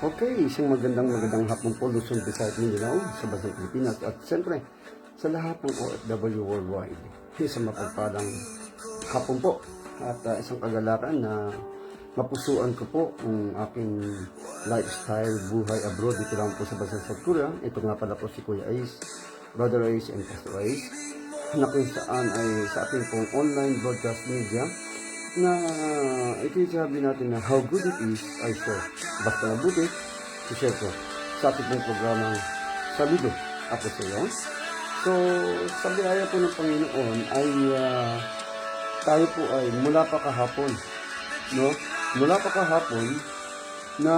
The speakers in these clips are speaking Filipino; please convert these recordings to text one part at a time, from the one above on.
Okay, isang magandang hapon po, Luzon, Visayas, Mindanao, sa bansang Pilipinas at siyempre sa lahat ng OFW worldwide. Isang mapagpalang hapon po at isang kagalakan na mapusuan ko po ang aking lifestyle, buhay abroad dito lang po sa bansang South Korea. Ito nga pala po si Kuya Ace, Brother Ace and Pastor Ace, na kung saan ay sa ating pong online broadcast media na itisabi natin na how good it is ay share. Basta mabuti, i-share ko sa ating pong programang Saludo ako sa iyo. So, sa biyaya po ng Panginoon ay tayo po ay mula pa kahapon, no? Mula pa kahapon na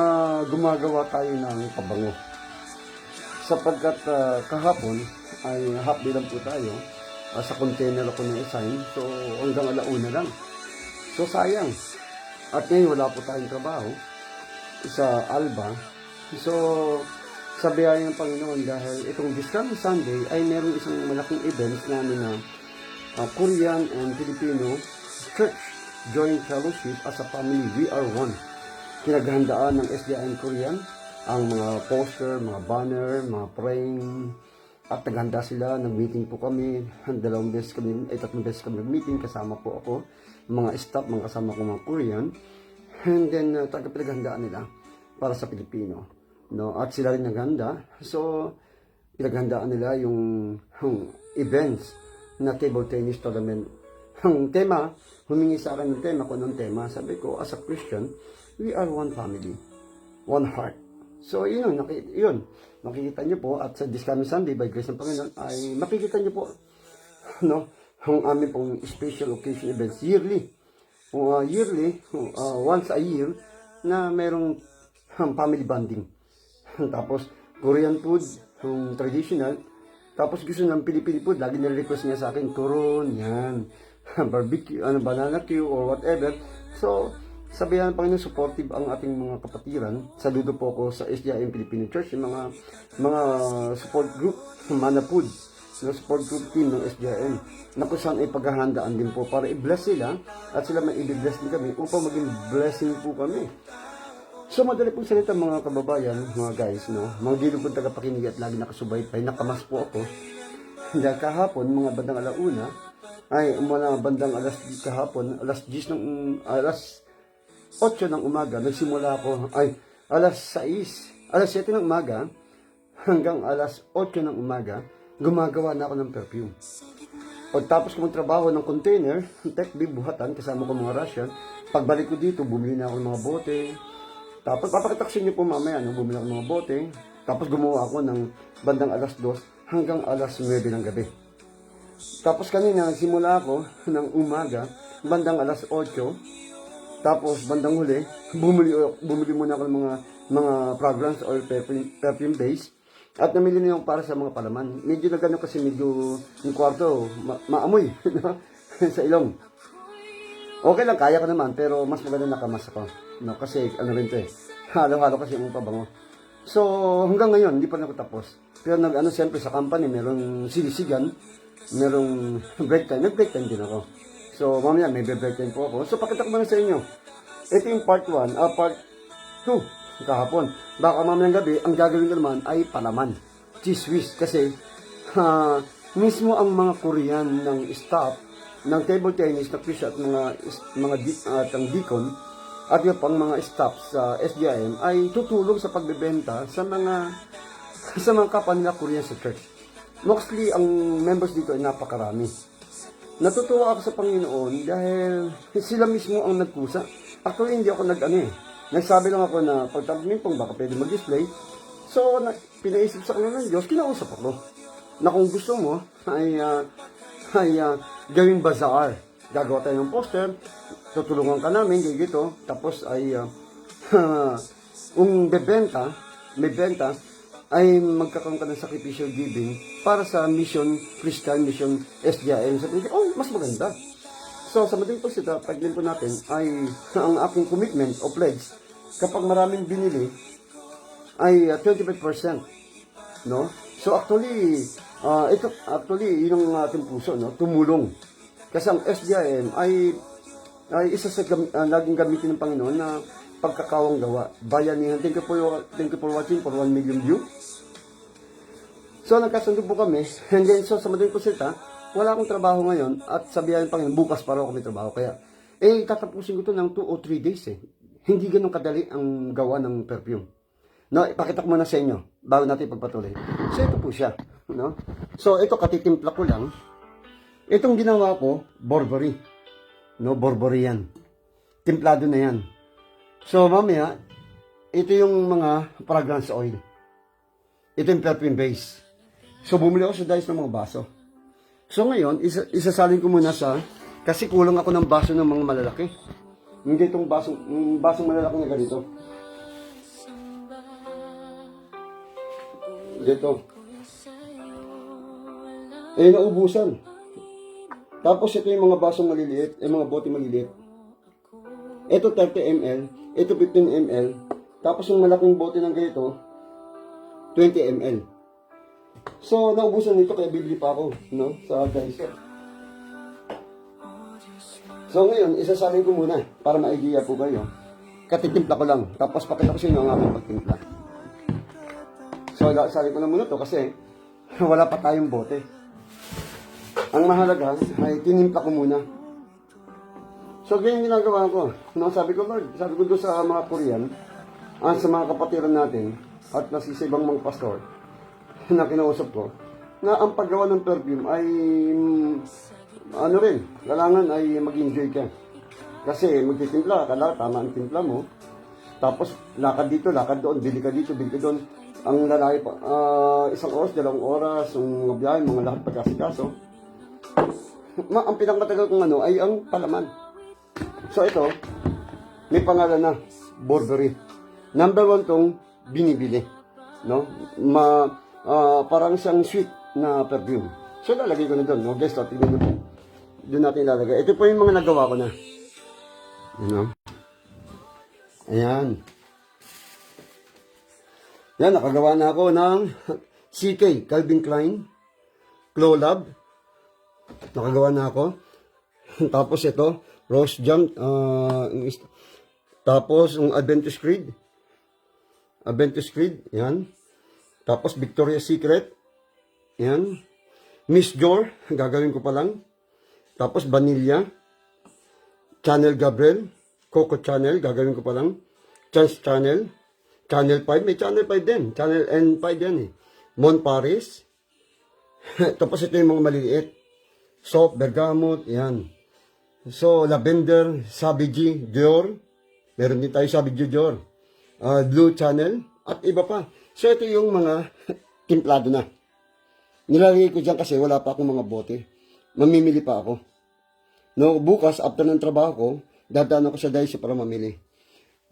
gumagawa tayo ng pabango. Sapagkat kahapon ay half day lang po tayo, sa container ako na-assign, so hanggang alauna lang. So sayang. At ngayon wala po tayong trabaho sa Alba. So sa biyaya ng Panginoon dahil itong this coming Sunday ay meron isang malaking event namin na Korean and Filipino Church Joint Fellowship as a family. We are one. Pinaghandaan ng SDIM Korean ang mga poster, mga banner, mga praying. At naghanda sila, nag-meeting po kami. Tatlong beses kami nag-meeting, kasama po ako. Mga staff, mga kasama ko mga Korean. And then, pinaghandaan nila para sa Pilipino. No? At sila rin naghanda. So, pinaghandaan nila yung events na table tennis tournament. Ang tema, humingi sa akin ng tema, kung anong tema. Sabi ko, as a Christian, we are one family, one heart. So, yun, makikita nyo po, at sa this coming Sunday, by grace ng Panginoon, ay makikita nyo po, no, ang aming pong special occasion events, yearly, once a year, na merong family bonding. Tapos, Korean food, traditional, tapos gusto ng Filipino food, lagi nire-request niya sa akin, turon, yan, barbecue, banana Q, or whatever. So, sabihan ng Panginoon, supportive ang ating mga kapatiran. Saludo po ako sa SDIM Filipino Church, yung mga support group, Mana Food, yung support group team ng SDIM, na kung saan ay paghahandaan din po para i-bless sila, at sila may i-bless din kami, upang maging blessing po kami. So, madali pong salita mga kababayan, mga guys, no? Mga gilong kong tagapakinig at lagi nakasubaybay, nakamas po ako. Dahil kahapon, mga bandang alauna, ay mga bandang alas 8 ng umaga, nagsimula ako, alas 7 ng umaga, hanggang alas 8 ng umaga, gumagawa na ako ng perfume. Pagtapos ko magtrabaho ng container, tech bib, buhatan, kasama ko mga Russian, pagbalik ko dito, bumili na ako ng mga bote, tapos papakita ko po mamaya, bumili ako ng mga bote, tapos gumawa ako ng bandang alas 2 hanggang alas 9 ng gabi. Tapos kanina, nagsimula ako ng umaga, bandang alas 8, tapos bandang huli, bumili muna ako ng mga fragrance oil, perfume base, at namili na yung para sa mga palaman. Medyo na gano'n kasi medyo yung kwarto, maamoy sa ilong. Okay lang, kaya ko naman, pero mas maganda nakamas ako. No, kasi ano rin to halo-halo kasi yung pabango. So, hanggang ngayon, hindi pa na ako tapos. Pero siyempre sa company, merong silisigan, merong break time. Nag-break time din ako. So, mamaya may break time po ako. So, pakita ko muna sa inyo. Ito yung part 1, part 2, kahapon. Baka mamayang gabi, ang gagawin ko naman ay palaman. Cheese whiz. Kasi, mismo ang mga Korean ng staff, ng table tennis, na fish at ang deacon, at yung pang mga staff sa SDIM, ay tutulong sa pagbebenta sa mga kapwa nila Korean sa church. Mostly, ang members dito ay napakarami. Natutuwa ako sa Panginoon dahil sila mismo ang nagkusa. Actually, hindi ako nagsabi lang ako na pagtabimpong baka pwede mag-display. So, pinaisip sa kanila ng Diyos, kinausap ako na kung gusto mo ay gawing bazaar. Gagawa tayo ng poster, tutulungan ka namin, gito. Tapos ay may benta, ay magkakaroon ka ng sacrificial giving para sa mission, Christian mission SDIM. Sabi ko, mas maganda. So, sa madaling pagsita, pagdilin po natin ay ang aking commitment o pledge, kapag maraming binili, ay 25%. No? So, actually, yun ang ating puso, no? Tumulong. Kasi ang SDIM ay isa sa laging gamitin ng Panginoon na pagkakawang gawa. Bayanihan. Thank you for watching for 1 million view. So, nagkasundo po kami. And then, so, sa madaling kusita, wala akong trabaho ngayon. At sabihan pa bukas para ako may trabaho. Kaya, tatapusin ko to ng 2 o 3 days eh. Hindi ganun kadali ang gawa ng perfume. No, ipakita ko muna sa inyo bago natin pagpatuloy. So, ito po siya. No? So, ito katitimpla ko lang. Itong ginawa ko, Burberry. No, Burberry yan. Timplado na yan. So, mamaya, ito yung mga fragrance oil. Ito yung perfume base. So, bumili ako sa Dice ng mga baso. So, ngayon, isasalin ko muna kasi kulang ako ng baso ng mga malalaki. Hindi itong basong malalaki na ganito. Dito. Naubusan. Tapos, ito yung mga basong maliliit, mga bote maliliit. Ito 30 ml, ito 15 ml. Tapos, yung malaking bote ng ganito, 20 ml. So, naubusan nito kaya bibili pa ako, no? Sa Dice. So, ngayon, isasalin ko muna para ma-idea po kayo. Katitimpla ko lang. Tapos, pakita ko sa inyo ang aking pagtimpla. So, isasalin ko na muna to kasi wala pa tayong bote. Ang mahalaga ay tinimpla ko muna. So, ganyan ginagawa ko. No, sabi ko, Lord, sabi ko doon sa mga Korean, sa mga kapatiran natin, at sa ibang mga pastor, na kinausap ko, na ang paggawa ng perfume ay, kailangan ay mag-enjoy ka. Kasi magtitimpla ka, tama ang timpla mo, tapos lakad dito, lakad doon, bili ka dito, bili ka doon. Ang lalaki pa, 1 oras, 2 oras, ang mga biyahe, mga lahat pagkasikaso. Ang pinakamatagal kong ay ang palaman. So ito, may pangalan na, Burberry. Number 1 tong binibili. No? Parang siyang sweet na perfume. So, lalagay ko na doon. No? Guys, tingnan nyo po. Doon natin ilalagay. Ito po yung mga nagawa ko na. Ayan. Yan, nakagawa na ako ng CK, Calvin Klein, Glow Lab. Nakagawa na ako. Tapos ito, Rose Jam. Tapos, yung Adventus Creed. Yan. Tapos, Victoria's Secret. Yan. Miss Dior, gagawin ko pa lang. Tapos, Vanilla. Chanel Gabriel. Coco Chanel, gagawin ko pa lang. Chance Chanel. Channel 5, may Channel 5 din. Channel N5 yan eh. Mon Paris. Tapos, ito yung mga maliliit. Soap, Bergamot, yan. So, Lavender, Savage, Dior. Meron din tayo Savage Dior. Blue Channel, at iba pa. So, ito yung mga timplado na. Nilalagay ko dyan kasi wala pa akong mga bote. Mamimili pa ako. No, bukas, after ng trabaho ko, dadaan ako sa Dice para mamili.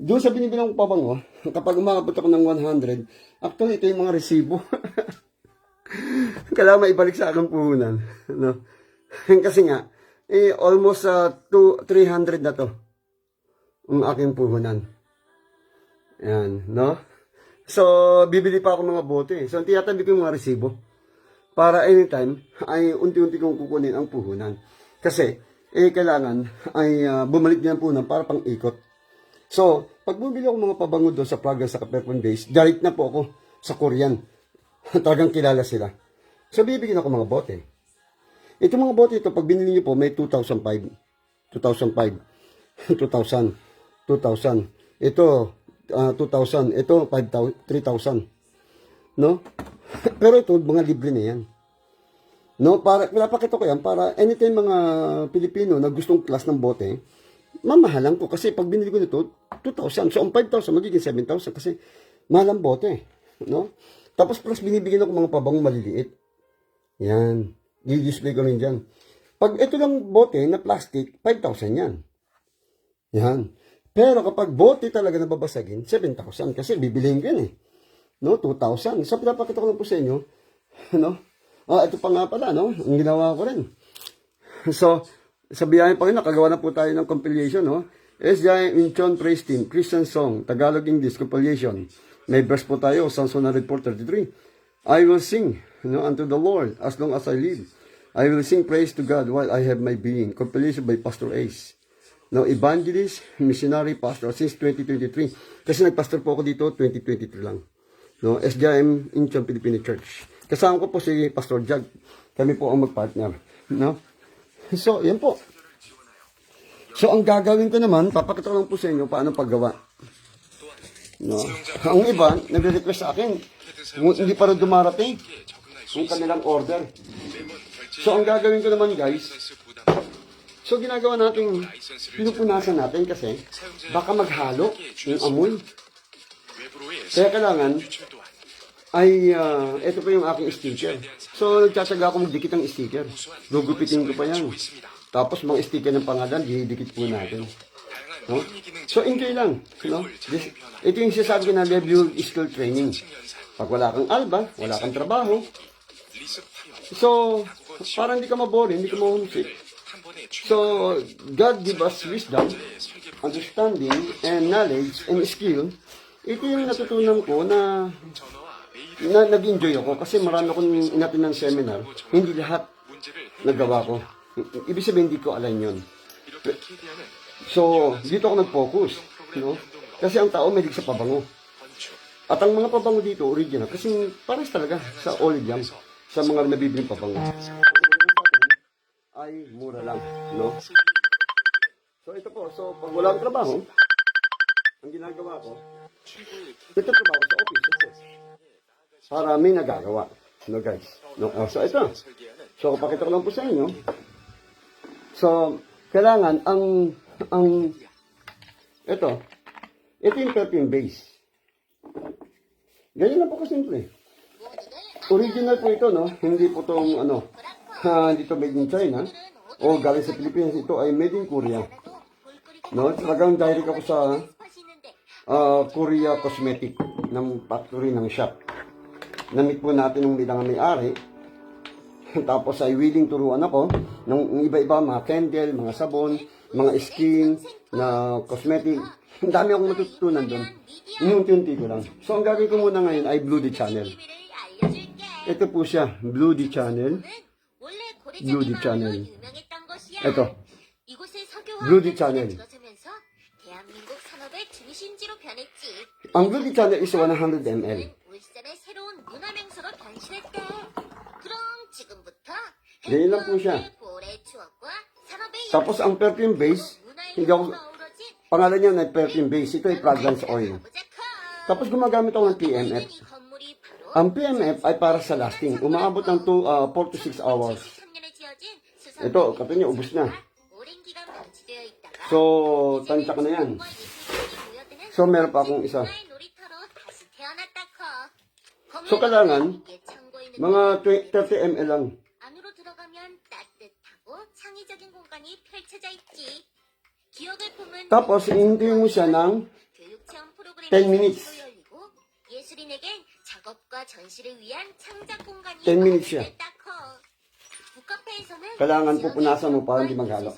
Doon sa binibilang ko pabango, kapag umabot ako ng 100, actually, ito yung mga resibo. Kailangan maibalik sa aking puhunan. No? Kasi nga, almost 300 na to ang aking puhunan. Yan, no? So, bibili pa ako mga bote. So, tiyatabi ko yung mga resibo. Para anytime, ay unti-unti kong kukunin ang puhunan. Kasi, kailangan ay bumalik niya ang puhunan para pang ikot. So, pag bumili ako mga pabango doon sa Praga sa perfume base, direct na po ako sa Korean. Talagang kilala sila. So, bibigyan ako mga bote. Ito mga bote ito, pag binili niyo po, may 2005. 2005. 2000. 2000. Ito, 2,000. Ito, 3,000. No? Pero ito, mga libre na yan. No? Pinapakita ko yan para anytime mga Pilipino na gustong class ng bote, mamahalan ko. Kasi pag binili ko nito, 2,000. So, ang 5,000, magiging 7,000 kasi mahal ang bote. No? Tapos plus binibigyan ako mga pabangong maliliit. Yan. I-display ko rin dyan. Pag ito lang bote na plastic, 5,000 yan. Yan. Pero kapag bote talaga nababasagin, 7,000 kasi bibilihin ko yan eh. No, 2,000. So, pinapakita ko lang po sa inyo. No? Ito pa nga pala, no? Ang ginawa ko rin. So, sa biyahe pa rin, nakagawa na po tayo ng compilation, no? SJ Incheon Praise Team, Christian Song, Tagalog English compilation. May verse po tayo, Psalms 104:33. I will sing, unto the Lord as long as I live. I will sing praise to God while I have my being. Compilation by Pastor Ace. No, evangelist, missionary, pastor since 2023. Kasi nagpastor po ako dito 2023 lang. No, SJM Incheon Filipino Church. Kasama ko po si Pastor Jag. Kami po ang magpartner, no? So, yan po. So, ang gagawin ko naman, papakita ko lang po sa inyo paano paggawa. No? Ang iba, nagre-request sa akin, hindi pa rin dumarating yung kanilang order. So, ang gagawin ko naman, guys, so, ginagawa natin, pinupunasan natin kasi baka maghalo yung amoy. Kaya kailangan, ay, ito pa yung aking sticker. So, nagtsatsaga ako magdikit ng sticker. Gugupitin ko pa yan. Tapos, mga sticker ng pangalan, didikit po natin. No? So, enjoy lang. No? Ito yung sinasabi ko na level skill training. Pag wala kang alba, wala kang trabaho. So, parang hindi ka maboring, hindi ka ma-homesick. So, God give us wisdom, understanding, and knowledge, and skill. Ito yung natutunan ko na nag-enjoy ako kasi marami akong inatin ng seminar, hindi lahat nagawa ko. Ibig sabihin, hindi ko alam yun. So, dito ako nag-focus. No? Kasi ang tao may sa pabango. At ang mga pabango dito, original. Kasi pares talaga sa olive yan, sa mga nabibiling pabango. Ay, mura lang. No? So, ito po. So, pag wala akong trabaho, ang ginagawa ko, ito trabaho sa office. Para may nagagawa. No, guys. No, so, ito. So, pakita ko lang po sa inyo. So, kailangan, ito yung perfume base. Ganyan lang po kasimple. Original po ito, no? Hindi po itong, hindi ito made in China. O galing sa Pilipinas, ito ay made in Korea. No? Talagang direct ako sa Korea Cosmetic ng factory ng shop. Namit po natin yung bilang may-ari. Tapos ay willing turuan ako ng iba-iba, mga candle, mga sabon, mga skin, na cosmetic. Ang dami akong matututunan doon. Inunti-unti ko lang. So, ang gagawin ko muna ngayon ay Blue D Channel. Ito po siya, Blue D Channel. Blue D Channel. Ito. Blue D Channel. Ang Blue D Channel is 100 ml. Ganyan lang po siya. Tapos ang perfume base, hindi ako, pangalan niya na perfume base, ito ay fragrance oil. Tapos gumagamit ako ng PMF. Ang PMF ay para sa lasting. Umaabot ng 4 to 6 hours. Ito, kato niya, ubus na. So, tansya ka na yan. So, meron pa akong isa. So, kailangan, mga 30 ml lang. Tapos, ihintuin mo siya ng 10 minutes. 10 minutes siya. Kailangan pupunasan mo para hindi maghalo.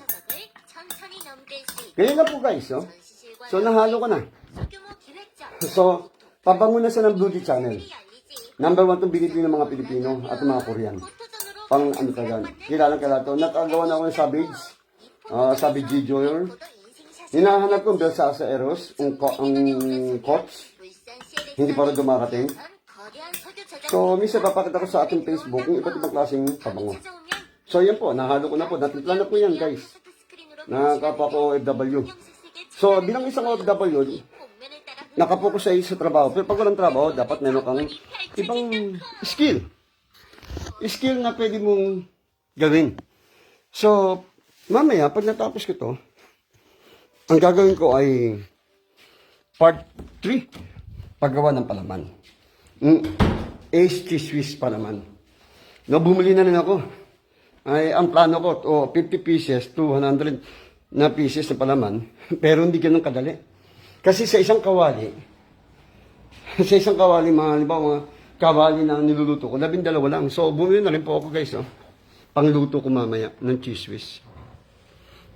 Ganyan lang po guys. No? So, nahalo ko na. So, pabango na siya ng Blue D Channel. Number 1 itong binibili ng mga Pilipino at mga Korean. Pang ano talaga. Kilalang ito. Nakagawa na ako ng Savage. Savage G-Joyer. Hinahanap ko ang Belsasa Eros. Ang Cots. Hindi pa rin dumarating. So, minsan papakita ko sa ating Facebook yung iba't ibang klaseng pabango. So, yan po. Nahalo ko na po. Natimpla na po yan, guys. Nakakapa ko OFW. So, bilang isang OFW, nakapokus sa trabaho. Pero pag walang trabaho, dapat meron kang ibang skill. Skill na pwede mong gawin. So, mamaya, pag natapos ko to, ang gagawin ko ay part 3, paggawa ng palaman. Ace cheese whiz palaman. No, bumili na rin ako. Ay, ang plano ko, 50 pieces, 200 na pieces na palaman. Pero hindi ganun kadali. Kasi sa isang kawali, mga kawali na niluluto ko, 12 lang. So, bumili na rin po ako guys. Pangluto ko mamaya ng cheese whiz.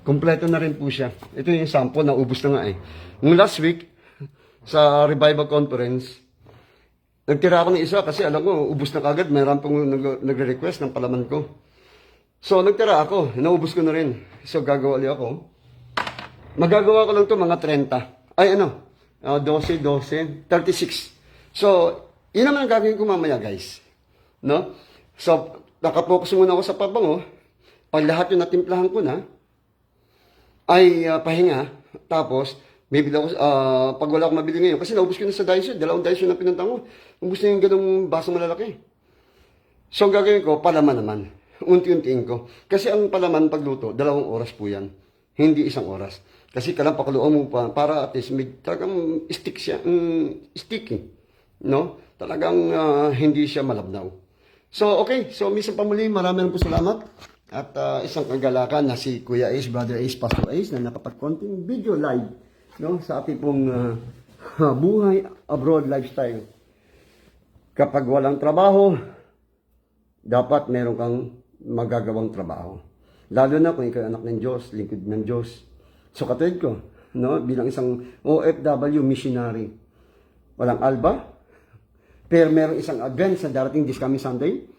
Kompleto na rin po siya. Ito yung sample na ubos na nga eh. Nung last week, sa Revival Conference, nagtira ako ng isa kasi alam ko, ubos na kagad. Mayroon pong nagre-request ng palaman ko. So, nagtira ako. Naubos ko na rin. So, gagawa ulit ako Magagawa ko lang to mga 30. Ay, 12, 12, 36. So, yun naman ang gagawin ko mamaya, guys. No? So, nakapokus muna ako sa pabango. Pag lahat yung natimplahan ko na, ay pahinga. Tapos, bibili ako, pag wala akong mabili ngayon, kasi naubos ko na sa Daiso, 2 Daiso na pinunta ko. Ubus na yung ganung baso malalaki. So, ang gagawin ko, palaman naman. Unti-untiin ko. Kasi ang palaman pagluto, 2 oras po yan. Hindi 1 oras. Kasi kailangan pakuluan mo pa para at least may talagang stick siya, sticky. No? Talagang hindi siya malabnaw. So, okay. So, minsan pa muli, maraming po salamat. At isang kagalakan na si Kuya Ace, Brother Ace, Pastor Ace, na nakapag-konting video live, no, sa ating pong buhay abroad lifestyle. Kapag walang trabaho, dapat meron kang magagawang trabaho. Lalo na kung ikaw anak ng Diyos, lingkod ng Diyos. So katulad ko, no, bilang isang OFW missionary, walang alba, pero meron isang event sa darating this coming Sunday.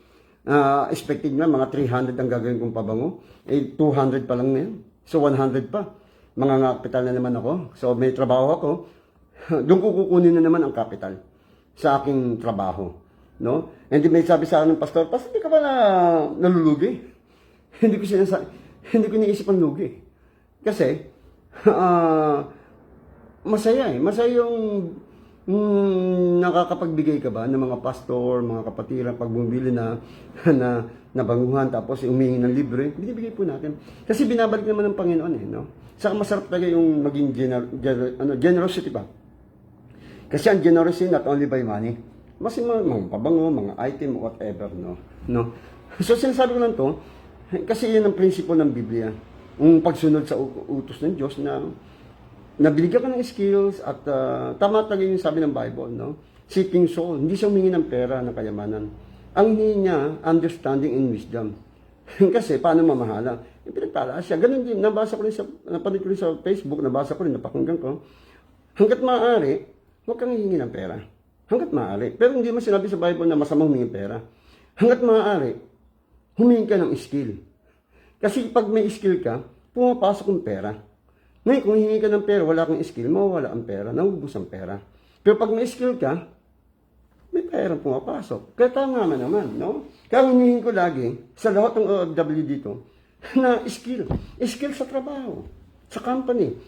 Expected na mga 300 ang gagawin kong pabango. 200 pa lang na yan. So 100 pa. Mga kapital na naman ako. So may trabaho ako. Doon ko kukunin na naman ang kapital sa aking trabaho. No? And may sabi sa akin ng pastor, "Pastor, hindi ka ba nalulugi?" Hindi ko niisip ang lugi. Kasi, masaya eh. Masaya yung nakakapagbigay ka ba ng mga pastor, mga kapatiran, pag bumili na banguhan, tapos humingi ng libre, binibigay po natin. Kasi binabalik naman ng Panginoon eh, no? Saka masarap talaga yung maging generosity pa. Kasi ang generosity not only by money, mas mga pabango, mga item, whatever, no? So sinasabi ko lang to, kasi yan ang prinsipyo ng Biblia. Ang pagsunod sa utos ng Diyos na nabigyan ka ng skills at tama talaga yung sabi ng Bible, no? Seeking soul. Hindi siya humingi ng pera, ng kayamanan. Ang hiningi niya, understanding and wisdom. Kasi paano mamahala? Pinagtala siya. Ganun din, napanood ko rin sa Facebook, nabasa ko rin, napakinggan ko. Hanggat maaari, huwag kang hihingi ng pera. Hanggat maaari. Pero hindi mo sinabi sa Bible na masamang humingi ng pera. Hanggat maaari, humingi ka ng skill. Kasi pag may skill ka, pumapasok ang pera. Ngayon, kung hihingi ka ng pera, wala kang skill, mawawala ang pera, naubos ang pera. Pero pag may skill ka, may pera pumapasok. Kaya tama naman, no? Kaya hinihingi ko lagi, sa lahat ng OFW dito, na skill. Skill sa trabaho, sa company.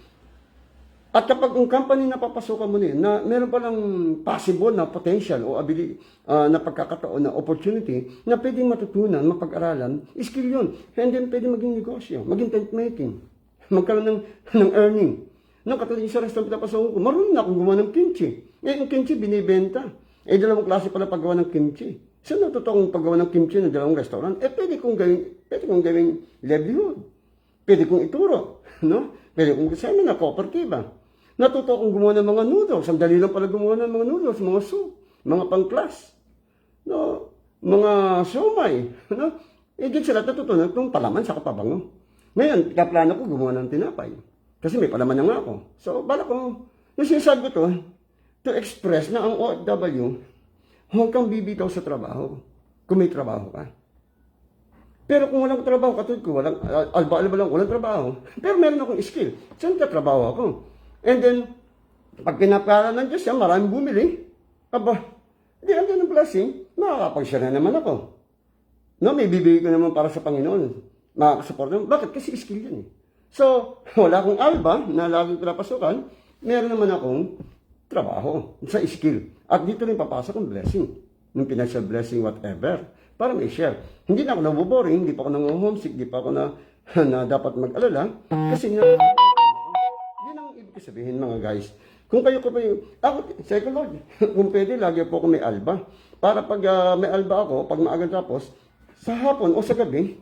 At kapag ang company na papasukan mo na meron palang possible na potential o ability, na pagkakataon, na opportunity, na pwedeng matutunan, mapag-aralan, skill yun. And then pwede maging negosyo, maging tent making, magkaroon ng earning. Nung katulad sa restaurant pinapasukan ko, marunong na akong gumawa ng kimchi. Yung kimchi binibenta. 2 klase pala paggawa ng kimchi. So natuto akong paggawa ng kimchi ng 2 restaurant, pwede kong gawing livelihood. Pwede kong ituro, no? Pwede kong kasama na kooperatiba. Natuto akong gumawa ng mga noodles. Ang dali lang pala gumawa ng mga noodles, mga soup, mga pang-class, no? Mga siomay, no? Dito sila natutunan itong palaman sa kapabango. Ngayon, kaplano ko gumawa ng tinapay. Kasi may palaman na nga ako. So, bala ko, yung sinasabi ko to express na ang OFW, huwag kang bibitaw sa trabaho kung may trabaho ka. Pero kung walang trabaho, katulad ko, alba lang, walang trabaho. Pero meron akong skill. Saan ka trabaho ako? And then, pag pinapala ng Diyos yan, maraming bumili. Aba, di andun ng blessing, makakapag-share na naman ako. No, may bibigay ko naman para sa Panginoon. Makakasupport naman. Bakit? Kasi skill yan eh. So, wala akong alba na laging pinapasukan, meron naman akong trabaho sa skill. At dito rin papasok ang blessing. Yung financial blessing, whatever. Para may share. Hindi na ako nabuboring, hindi pa ako nang-homesick, hindi pa ako na dapat mag-alala. Kasi nga, yun ang ibig sabihin mga guys. Kung kayo ko pa yung, ako, psychology, kung pwede, lagi po ako may alba. Para pag may alba ako, pag maaga tapos, sa hapon o sa gabi,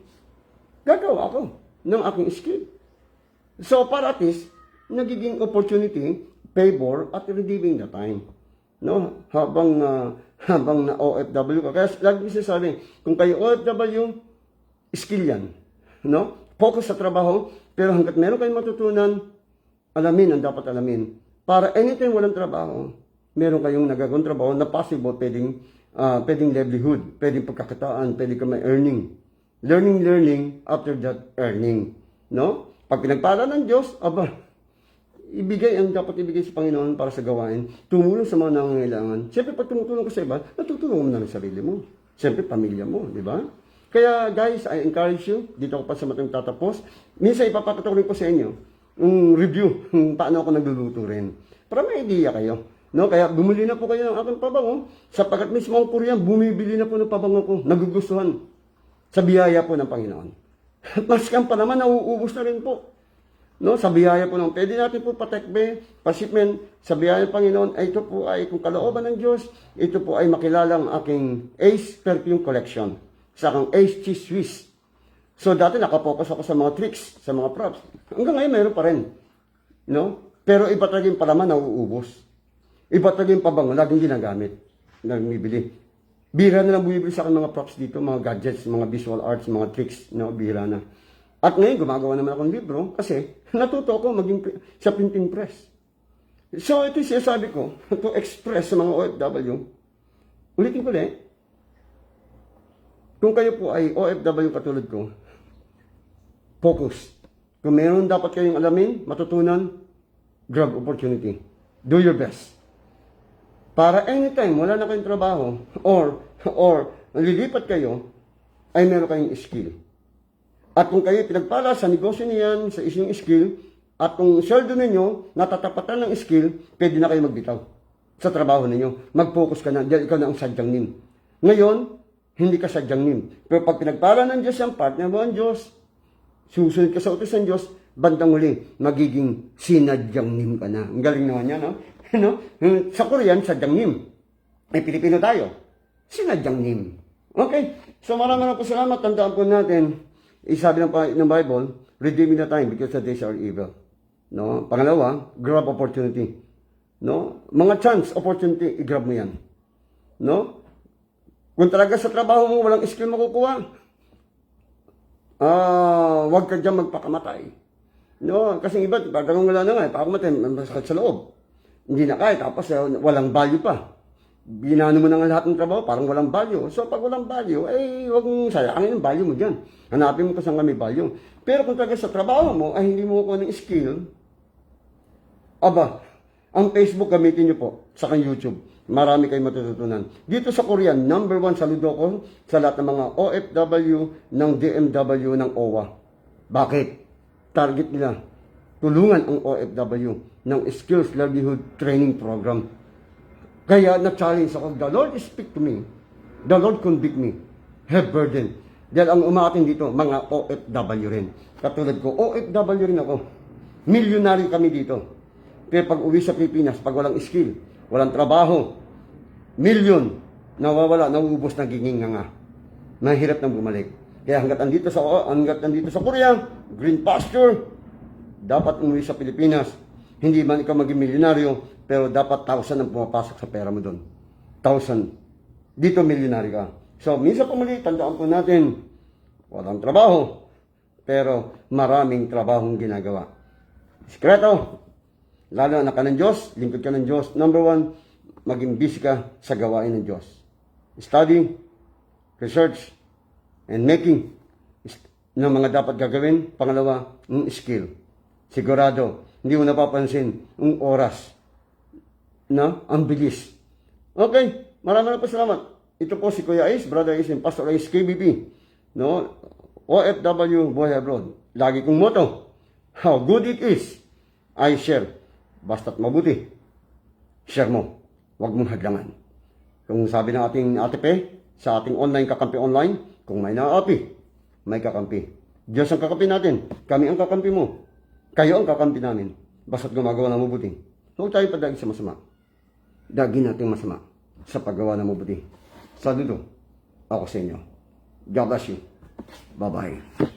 gagawa ako ng aking skill. So, para at least, nagiging opportunity, favor, at redeeming the time. No? Habang na OFW ka. Kaya lagi ko sasabi, kung kayo OFW, skill yan. No? Focus sa trabaho, pero hanggat meron kayong matutunan, alamin ang dapat alamin. Para anytime walang trabaho, meron kayong nagagawang trabaho na possible, pwedeng livelihood, pwedeng pagkakitaan, pwedeng ka may earning. Learning, after that earning. No? Pag pinagpala ng Diyos, aba, ibigay ang dapat ibigay sa Panginoon para sa gawain, tumulong sa mga nangangailangan. Siyempre, pag tumutulong ka sa iba, natutulungan mo na ng sarili mo. Siyempre, pamilya mo, di ba? Kaya guys, I encourage you, dito ako pa sa matang tatapos. Minsan, ipapakita ko rin po sa inyo, review, paano ako nagluluto rin. Para may idea kayo. No? Kaya bumili na po kayo ng aking pabango, sapagkat mismo ang Korean, bumibili na po ng pabango ko, nagugustuhan sa biyaya po ng Panginoon. At maskan pa naman, nauubos na rin po. No, sa biyaya po ng pwede natin po patekbe, pasipmen, sa biyaya ng Panginoon, ay ito po ay kung kalooban ng Diyos, ito po ay makilala ang aking Ace Perfume Collection, sa aking Ace Cheese Swiss. So dati nakapokus ako sa mga tricks, sa mga props. Hanggang ngayon mayroon pa rin. No? Pero iba talaga yung palaman, nauubos. Iba talaga yung pabango, laging ginagamit, nagmibili. Bira na lang bumibili sa akin mga props dito, mga gadgets, mga visual arts, mga tricks, no? Bira na. At ngayon, gumagawa naman akong libro kasi natuto ako maging sa printing press. So, ito yung sinasabi ko to express sa mga OFW. Ulitin ko ulit. Kung kayo po ay OFW katulad ko, focus. Kung meron dapat kayong alamin, matutunan, grab opportunity. Do your best. Para anytime wala na kayong trabaho or nalilipat kayo, ay meron kayong skill. At kung kayo pinagpala sa negosyo niyan, sa inyong skill, at kung sweldo ninyo, natatapatan ng skill, pwede na kayo magbitaw sa trabaho ninyo. Mag-focus ka na, dahil ikaw na ang sadyang nim. Ngayon, hindi ka sadyang nim. Pero pag pinagpala ng Diyos ang partner mo ang Diyos, susunod ka sa utos ng Diyos, bandang huli, magiging sinadyang nim ka na. Ang galing naman yan, no? No? Sa Korean, sadyang nim. Ay, Pilipino tayo. Sinadyang nim. Okay? So maraming po salamat. Tandaan po natin, sabi ng Bible, redeeming the time because the days are evil. No? Pangalawa, grab opportunity. No? Mga chance, opportunity, i-grab mo yan. No? Kung talaga sa trabaho mo, walang skill makukuha, wag ka dyan magpakamatay. No? Kasi iba, pagkakang wala na nga, pakamatay, masakit sa loob. Hindi na kaya, tapos walang value pa. Ginano mo na nga lahat ng trabaho, parang walang value. So, pag walang value, huwag mong sayangin yung value mo dyan. Hanapin mo kung saan kami value. Pero kung talaga sa trabaho mo, ay hindi mo kuha ng skill, aba, ang Facebook gamitin nyo po, sa kang YouTube. Marami kayong matututunan. Dito sa Korea, number 1, saludo ko sa lahat ng mga OFW ng DMW ng OWA. Bakit? Target nila, tulungan ang OFW ng Skills Livelihood Training Program. Kaya na-challenge ako, the Lord speak to me, the Lord convict me, have burden. Dahil ang umaating dito, mga OFW rin. Katulad ko, OFW rin ako. Milyonaryo kami dito. Pero pag uwi sa Pilipinas, pag walang skill, walang trabaho, milyon, nawawala, nauubos na giging nga. Mahirap nang bumalik. Kaya hanggat andito sa Korea, green pasture, dapat umuwi sa Pilipinas. Hindi man ikaw maging milyonaryo, pero dapat 1,000 ang pumapasok sa pera mo doon. 1,000. Dito milyonaryo ka. So, minsan pumuli, tandaan po natin, walang trabaho, pero maraming trabahong ginagawa. Sikreto, lalo na ka ng Diyos, lingkod ka ng Diyos. Number 1, maging busy ka sa gawain ng Diyos. Study, research, and making ng mga dapat gagawin. Pangalawa, skill. Sigurado, hindi mo napapansin ang oras na ang bilis. Okay, maraming po salamat. Ito po si Kuya Ace, Brother Ace, and Pastor Ace KBP. No? OFW, Boy Abroad. Lagi kong motto, how good it is, I share. Basta't mabuti, share mo. Huwag mong hadlangan. Kung sabi ng ating ATP, sa ating online kakampi online, kung may naapi, may kakampi. Diyos ang kakampi natin. Kami ang kakampi mo. Kayo ang kakampi namin. Basta't gumagawa ng mabuti. Huwag tayo padagi sa masama. Dagi natin masama sa paggawa ng mabuti. Saludo ako sa inyo. God bless you. Bye-bye.